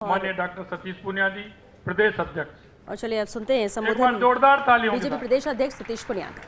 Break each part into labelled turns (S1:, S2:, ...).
S1: माननीय डॉक्टर सतीश पूनिया जी, प्रदेश अध्यक्ष।
S2: और चलिए अब सुनते हैं
S1: एक बार
S2: संबोधन
S1: जोरदार तालियों के
S2: बीजेपी
S1: साथ।
S2: प्रदेश अध्यक्ष सतीश पूनिया का।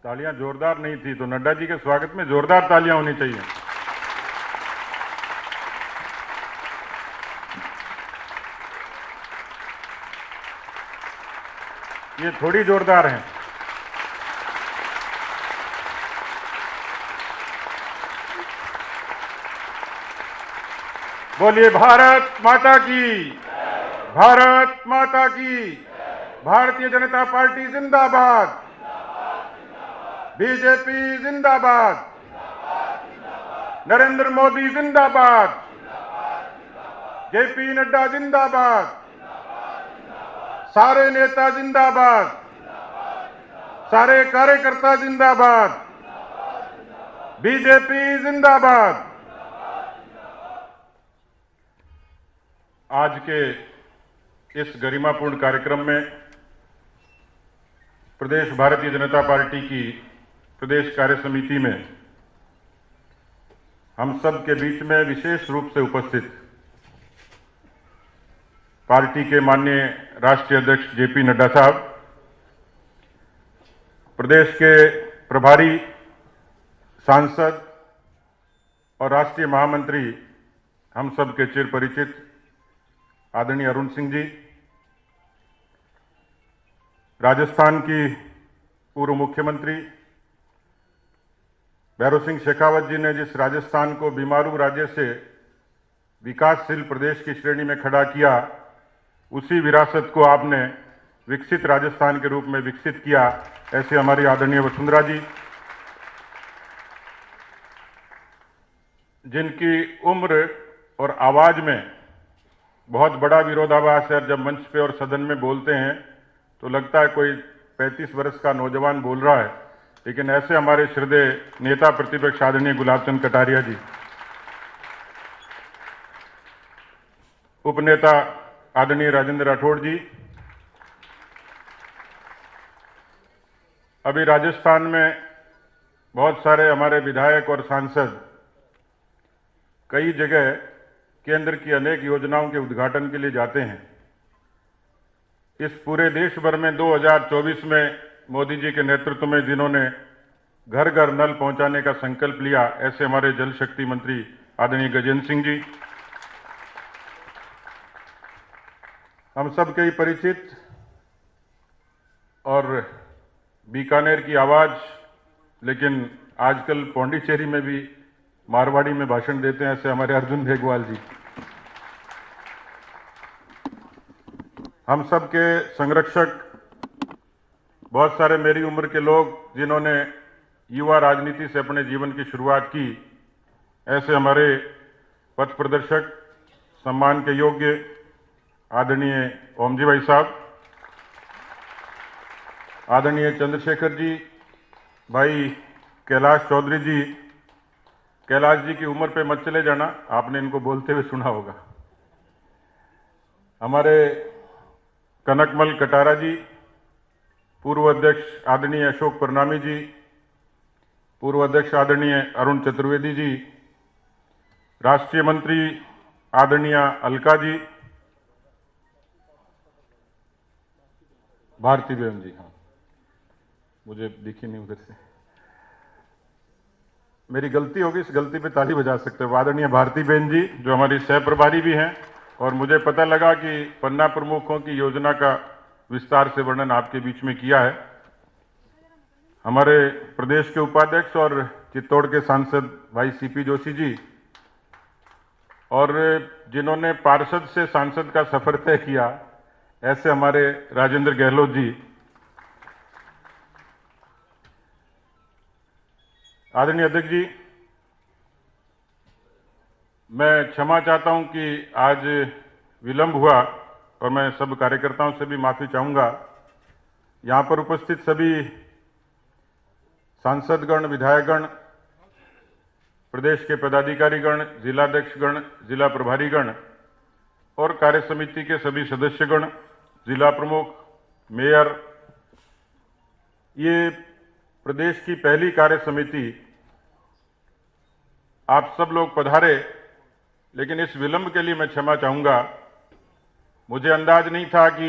S3: तालियां जोरदार नहीं थी तो नड्डा जी के स्वागत में जोरदार तालियां होनी चाहिए। ये थोड़ी जोरदार हैं। बोलिए भारत माता की, भारत माता की, भारतीय जनता पार्टी जिंदाबाद, बीजेपी जिंदाबाद, नरेंद्र मोदी जिंदाबाद, जेपी नड्डा जिंदाबाद, सारे नेता जिंदाबाद, सारे कार्यकर्ता जिंदाबाद, बीजेपी जिंदाबाद। आज के इस गरिमापूर्ण कार्यक्रम में प्रदेश भारतीय जनता पार्टी की प्रदेश कार्य समिति में हम सब के बीच में विशेष रूप से उपस्थित पार्टी के माननीय राष्ट्रीय अध्यक्ष जेपी नड्डा साहब, प्रदेश के प्रभारी सांसद और राष्ट्रीय महामंत्री हम सब के चिर परिचित आदरणीय अरुण सिंह जी, राजस्थान की पूर्व मुख्यमंत्री भैरव सिंह शेखावत जी ने जिस राजस्थान को बीमारू राज्य से विकासशील प्रदेश की श्रेणी में खड़ा किया, उसी विरासत को आपने विकसित राजस्थान के रूप में विकसित किया। ऐसे हमारी आदरणीय वसुंधरा जी, जिनकी उम्र और आवाज में बहुत बड़ा विरोधाभास है। जब मंच पे और सदन में बोलते हैं तो लगता है कोई 35 वर्ष का नौजवान बोल रहा है, लेकिन ऐसे हमारे श्रद्धेय नेता प्रतिपक्ष आदरणीय गुलाब चंद कटारिया जी, उपनेता आदरणीय राजेंद्र राठौड़ जी, अभी राजस्थान में बहुत सारे हमारे विधायक और सांसद कई जगह केंद्र की अनेक योजनाओं के उद्घाटन के लिए जाते हैं। इस पूरे देश भर में 2024 में मोदी जी के नेतृत्व में जिन्होंने घर घर नल पहुंचाने का संकल्प लिया, ऐसे हमारे जल शक्ति मंत्री आदरणीय गजेंद्र सिंह जी, हम सब के ही परिचित और बीकानेर की आवाज, लेकिन आजकल पौंडीचेरी में भी मारवाड़ी में भाषण देते हैं, ऐसे हमारे अर्जुन भेगवाल जी, हम सब के संरक्षक, बहुत सारे मेरी उम्र के लोग जिन्होंने युवा राजनीति से अपने जीवन की शुरुआत की, ऐसे हमारे पथ प्रदर्शक, सम्मान के योग्य आदरणीय ओमजी भाई साहब, आदरणीय चंद्रशेखर जी, भाई कैलाश चौधरी जी। कैलाश जी की उम्र पे मत चले जाना, आपने इनको बोलते हुए सुना होगा। हमारे कनकमल कटारा जी, पूर्व अध्यक्ष आदरणीय अशोक परनामी जी, पूर्व अध्यक्ष आदरणीय अरुण चतुर्वेदी जी, राष्ट्रीय मंत्री आदरणीय अलका जी, भारती बहन जी, हाँ मुझे दिखी नहीं उधर से, मेरी गलती होगी, इस गलती पे ताली बजा सकते हो। आदरणीय भारती बहन जी जो हमारी सह प्रभारी भी हैं, और मुझे पता लगा कि पन्ना प्रमुखों की योजना का विस्तार से वर्णन आपके बीच में किया है। हमारे प्रदेश के उपाध्यक्ष और चित्तौड़ के सांसद भाई सीपी जोशी जी, और जिन्होंने पार्षद से सांसद का सफर तय किया, ऐसे हमारे राजेंद्र गहलोत जी। आदरणीय अध्यक्ष जी, मैं क्षमा चाहता हूं कि आज विलंब हुआ और मैं सब कार्यकर्ताओं से भी माफी चाहूंगा। यहां पर उपस्थित सभी सांसदगण, विधायकगण, प्रदेश के पदाधिकारीगण, जिलाध्यक्षगण, जिला प्रभारीगण और कार्य समिति के सभी सदस्यगण, जिला प्रमुख, मेयर, ये प्रदेश की पहली कार्य समिति, आप सब लोग पधारे, लेकिन इस विलंब के लिए मैं क्षमा चाहूंगा। मुझे अंदाज नहीं था कि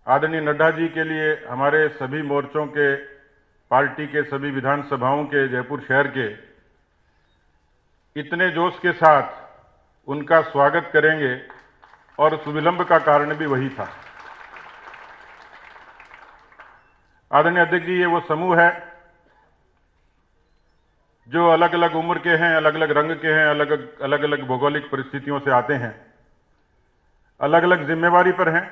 S3: आदरणीय नड्डा जी के लिए हमारे सभी मोर्चों के, पार्टी के सभी विधानसभाओं के, जयपुर शहर के इतने जोश के साथ उनका स्वागत करेंगे, और उस विलंब का कारण भी वही था। आदरणीय अध्यक्ष जी, ये वो समूह है जो अलग अलग उम्र के हैं, अलग अलग रंग के हैं, अलग अलग भौगोलिक परिस्थितियों से आते हैं, अलग अलग जिम्मेवारी पर हैं।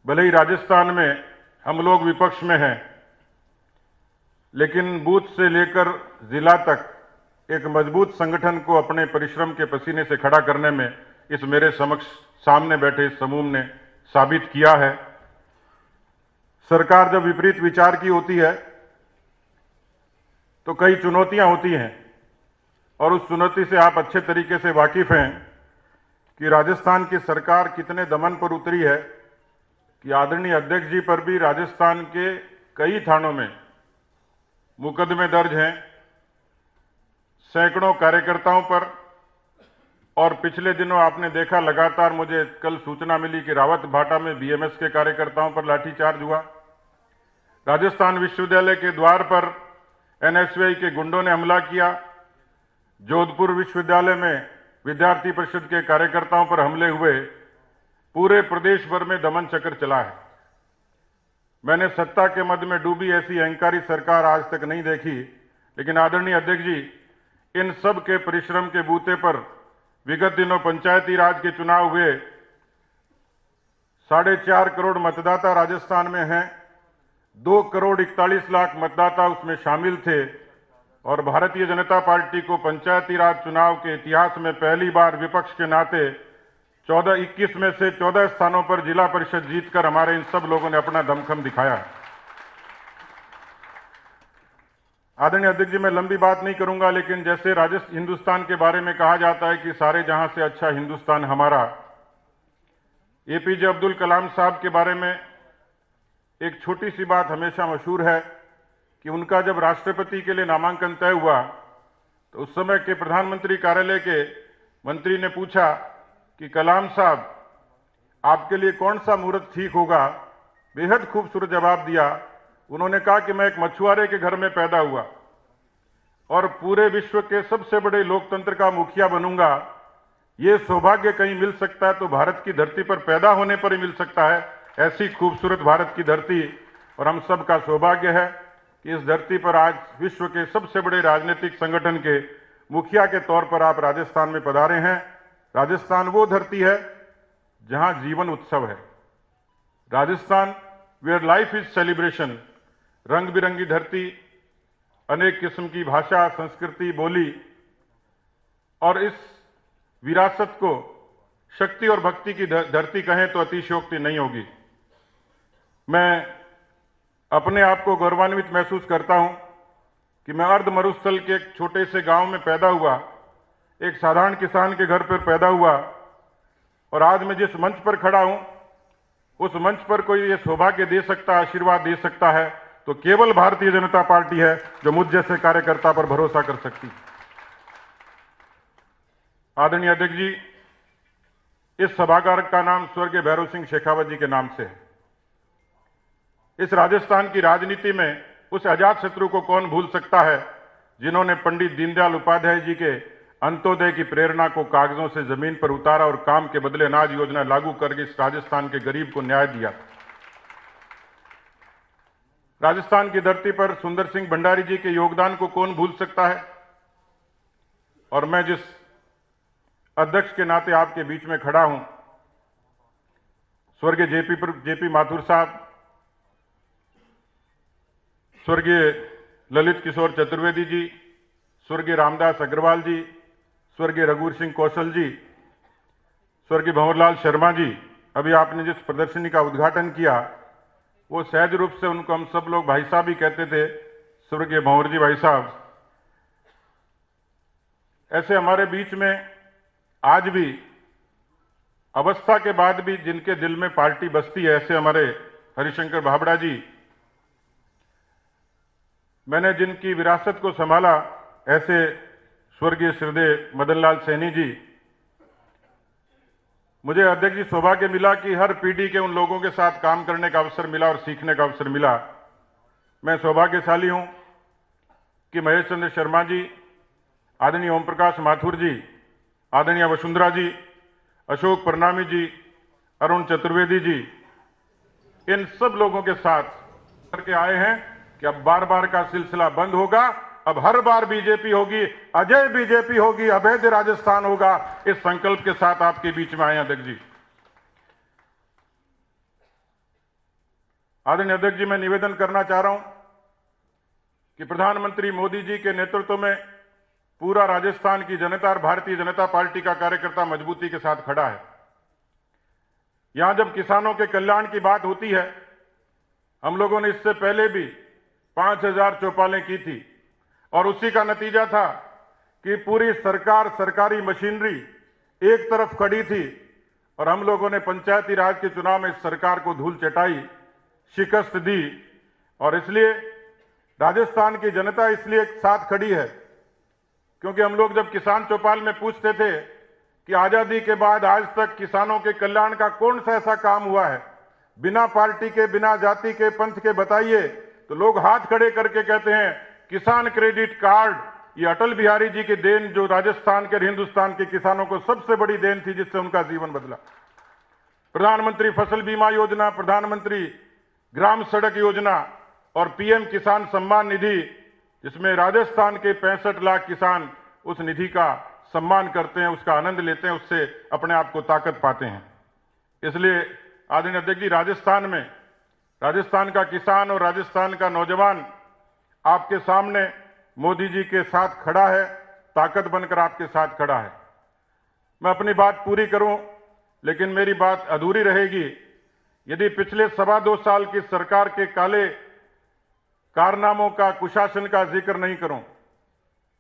S3: भले ही राजस्थान में हम लोग विपक्ष में हैं, लेकिन बूथ से लेकर जिला तक एक मजबूत संगठन को अपने परिश्रम के पसीने से खड़ा करने में इस मेरे समक्ष सामने बैठे इस समूह ने साबित किया है। सरकार जब विपरीत विचार की होती है तो कई चुनौतियां होती हैं, और उस चुनौती से आप अच्छे तरीके से वाकिफ हैं कि राजस्थान की सरकार कितने दमन पर उतरी है कि आदरणीय अध्यक्ष जी पर भी राजस्थान के कई थानों में मुकदमे दर्ज हैं, सैकड़ों कार्यकर्ताओं पर। और पिछले दिनों आपने देखा, लगातार मुझे कल सूचना मिली कि रावत भाटा में बीएमएस के कार्यकर्ताओं पर लाठीचार्ज हुआ। राजस्थान विश्वविद्यालय के द्वार पर एनएसयूआई के गुंडों ने हमला किया। जोधपुर विश्वविद्यालय में विद्यार्थी परिषद के कार्यकर्ताओं पर हमले हुए। पूरे प्रदेश भर में दमन चक्र चला है। मैंने सत्ता के मद में डूबी ऐसी अहंकारी सरकार आज तक नहीं देखी। लेकिन आदरणीय अध्यक्ष जी, इन सब के परिश्रम के बूते पर विगत दिनों पंचायती राज के चुनाव हुए। 4.5 करोड़ मतदाता राजस्थान में हैं। 2 करोड़ 41 लाख मतदाता उसमें शामिल थे, और भारतीय जनता पार्टी को पंचायती राज चुनाव के इतिहास में पहली बार विपक्ष के नाते 21 में से 14 स्थानों पर जिला परिषद जीतकर हमारे इन सब लोगों ने अपना दमखम दिखाया है। आदरणीय अध्यक्ष जी, मैं लंबी बात नहीं करूंगा, लेकिन जैसे हिंदुस्तान के बारे में कहा जाता है कि सारे जहां से अच्छा हिंदुस्तान हमारा, एपीजे अब्दुल कलाम साहब के बारे में एक छोटी सी बात हमेशा मशहूर है कि उनका जब राष्ट्रपति के लिए नामांकन तय हुआ तो उस समय के प्रधानमंत्री कार्यालय के मंत्री ने पूछा कि कलाम साहब, आपके लिए कौन सा मुहूर्त ठीक होगा। बेहद खूबसूरत जवाब दिया। उन्होंने कहा कि मैं एक मछुआरे के घर में पैदा हुआ और पूरे विश्व के सबसे बड़े लोकतंत्र का मुखिया बनूंगा। ये सौभाग्य कहीं मिल सकता है तो भारत की धरती पर पैदा होने पर ही मिल सकता है। ऐसी खूबसूरत भारत की धरती, और हम सब का सौभाग्य है कि इस धरती पर आज विश्व के सबसे बड़े राजनीतिक संगठन के मुखिया के तौर पर आप राजस्थान में पधारे हैं। राजस्थान वो धरती है जहां जीवन उत्सव है। Rajasthan where life is celebration. रंग बिरंगी धरती, अनेक किस्म की भाषा, संस्कृति, बोली, और इस विरासत को शक्ति और भक्ति की धरती कहें तो अतिशयोक्ति नहीं होगी। मैं अपने आप को गौरवान्वित महसूस करता हूं कि मैं अर्ध मरुस्थल के एक छोटे से गांव में पैदा हुआ, एक साधारण किसान के घर पर पैदा हुआ, और आज मैं जिस मंच पर खड़ा हूं उस मंच पर कोई ये सौभाग्य दे सकता, आशीर्वाद दे सकता है तो केवल भारतीय जनता पार्टी है, जो मुझ जैसे कार्यकर्ता पर भरोसा कर सकती। आदरणीय अध्यक्ष जी, इस सभागार का नाम स्वर्गीय भैरव सिंह शेखावत जी के नाम से है। इस राजस्थान की राजनीति में उस अजात शत्रु को कौन भूल सकता है जिन्होंने पंडित दीनदयाल उपाध्याय जी के अंत्योदय की प्रेरणा को कागजों से जमीन पर उतारा और काम के बदले अनाज योजना लागू करके इस राजस्थान के गरीब को न्याय दिया। राजस्थान की धरती पर सुंदर सिंह भंडारी जी के योगदान को कौन भूल सकता है। और मैं जिस अध्यक्ष के नाते आपके बीच में खड़ा हूं, स्वर्गीय जेपी माथुर साहब, स्वर्गीय ललित किशोर चतुर्वेदी जी, स्वर्गीय रामदास अग्रवाल जी, स्वर्गीय रघुवीर सिंह कौशल जी, स्वर्गीय भंवरलाल शर्मा जी, अभी आपने जिस प्रदर्शनी का उद्घाटन किया वो सहज रूप से उनको हम सब लोग भाई साहब ही कहते थे, स्वर्गीय भंवर जी भाई साहब। ऐसे हमारे बीच में आज भी अवस्था के बाद भी जिनके दिल में पार्टी बसती है, ऐसे हमारे हरिशंकर भाबड़ा जी, मैंने जिनकी विरासत को संभाला, ऐसे स्वर्गीय श्रीदेव मदनलाल सैनी जी, मुझे अध्यक्ष जी सौभाग्य मिला कि हर पीढ़ी के उन लोगों के साथ काम करने का अवसर मिला और सीखने का अवसर मिला। मैं सौभाग्यशाली हूं कि महेश चंद्र शर्मा जी, आदरणीय ओम प्रकाश माथुर जी, आदरणीय वसुंधरा जी, अशोक परनामी जी, अरुण चतुर्वेदी जी, इन सब लोगों के साथ करके आए हैं कि अब बार बार का सिलसिला बंद होगा। अब हर बार बीजेपी होगी, अजय बीजेपी होगी, अवैध राजस्थान होगा। इस संकल्प के साथ आपके बीच में आए अध्यक्ष जी। आदरणीय अध्यक्ष जी, मैं निवेदन करना चाह रहा हूं कि प्रधानमंत्री मोदी जी के नेतृत्व में पूरा राजस्थान की जनता और भारतीय जनता पार्टी का कार्यकर्ता मजबूती के साथ खड़ा है। यहां जब किसानों के कल्याण की बात होती है, हम लोगों ने इससे पहले भी 5000 चौपालें की थी और उसी का नतीजा था कि पूरी सरकार, सरकारी मशीनरी एक तरफ खड़ी थी और हम लोगों ने पंचायती राज के चुनाव में इस सरकार को धूल चटाई, शिकस्त दी। और इसलिए राजस्थान की जनता इसलिए साथ खड़ी है क्योंकि हम लोग जब किसान चौपाल में पूछते थे कि आजादी के बाद आज तक किसानों के कल्याण का कौन सा ऐसा काम हुआ है, बिना पार्टी के, बिना जाति के, पंथ के बताइए, तो लोग हाथ खड़े करके कहते हैं किसान क्रेडिट कार्ड। ये अटल बिहारी जी की देन, जो राजस्थान के और हिंदुस्तान के किसानों को सबसे बड़ी देन थी, जिससे उनका जीवन बदला। प्रधानमंत्री फसल बीमा योजना, प्रधानमंत्री ग्राम सड़क योजना और पीएम किसान सम्मान निधि, जिसमें राजस्थान के 65 लाख किसान उस निधि का सम्मान करते हैं, उसका आनंद लेते हैं, उससे अपने आप को ताकत पाते हैं। इसलिए आदरणीय अध्यक्ष जी, राजस्थान का किसान और राजस्थान का नौजवान आपके सामने मोदी जी के साथ खड़ा है, ताकत बनकर आपके साथ खड़ा है। मैं अपनी बात पूरी करूं, लेकिन मेरी बात अधूरी रहेगी यदि पिछले 2.25 साल की सरकार के काले कारनामों का, कुशासन का जिक्र नहीं करूं।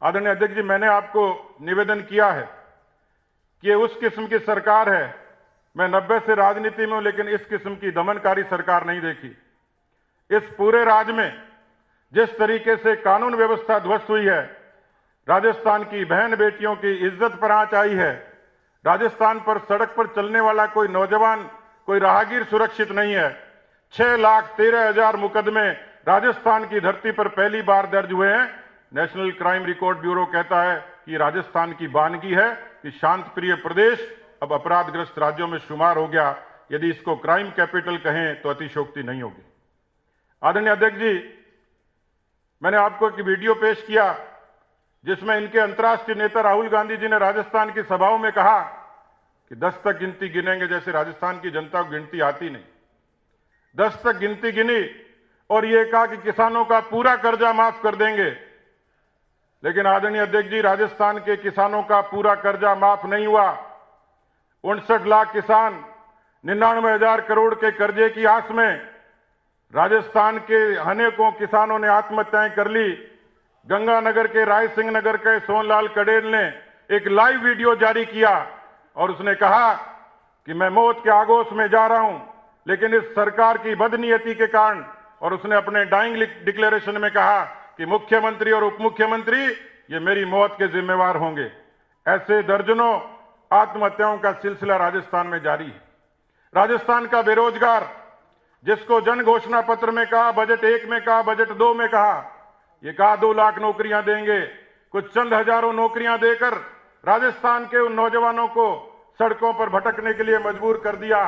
S3: आदरणीय अध्यक्ष जी, मैंने आपको निवेदन किया है कि ये उस किस्म की सरकार है, मैं 90 से राजनीति में हूं, लेकिन इस किस्म की दमनकारी सरकार नहीं देखी। इस पूरे राज्य में जिस तरीके से कानून व्यवस्था ध्वस्त हुई है, राजस्थान की बहन बेटियों की इज्जत पर आंच आई है, राजस्थान पर सड़क पर चलने वाला कोई नौजवान, कोई राहगीर सुरक्षित नहीं है। 6,13,000 मुकदमे राजस्थान की धरती पर पहली बार दर्ज हुए हैं। नेशनल क्राइम रिकॉर्ड ब्यूरो कहता है कि राजस्थान की वानगी है कि शांत प्रिय प्रदेश अब अपराधग्रस्त राज्यों में शुमार हो गया। यदि इसको क्राइम कैपिटल कहें तो अतिशोक्ति नहीं होगी। आदरणीय अध्यक्ष जी, मैंने आपको एक वीडियो पेश किया जिसमें इनके अंतर्राष्ट्रीय नेता राहुल गांधी जी ने राजस्थान की सभाओं में कहा कि 10 तक गिनती गिनेंगे, जैसे राजस्थान की जनता को गिनती आती नहीं। 10 तक गिनती गिनी और ये कहा कि किसानों का पूरा कर्जा माफ कर देंगे। लेकिन आदरणीय अध्यक्ष जी, राजस्थान के किसानों का पूरा कर्जा माफ नहीं हुआ। 59 लाख किसान 99,000 करोड़ के कर्जे की आस में राजस्थान के अनेकों किसानों ने आत्महत्याएं कर ली। गंगानगर के, राय सिंह नगर के सोनलाल कडेल ने एक लाइव वीडियो जारी किया और उसने कहा कि मैं मौत के आगोश में जा रहा हूं, लेकिन इस सरकार की बदनीयती के कारण, और उसने अपने डाइंग डिक्लेरेशन में कहा कि मुख्यमंत्री और उप मुख्यमंत्री ये मेरी मौत के जिम्मेवार होंगे। ऐसे दर्जनों आत्महत्याओं का सिलसिला राजस्थान में जारी है। राजस्थान का बेरोजगार, जिसको जन घोषणा पत्र में कहा, बजट 1 में कहा, बजट 2 में कहा, ये कहा 2 लाख नौकरियां देंगे, कुछ चंद हजारों नौकरियां देकर राजस्थान के उन नौजवानों को सड़कों पर भटकने के लिए मजबूर कर दिया।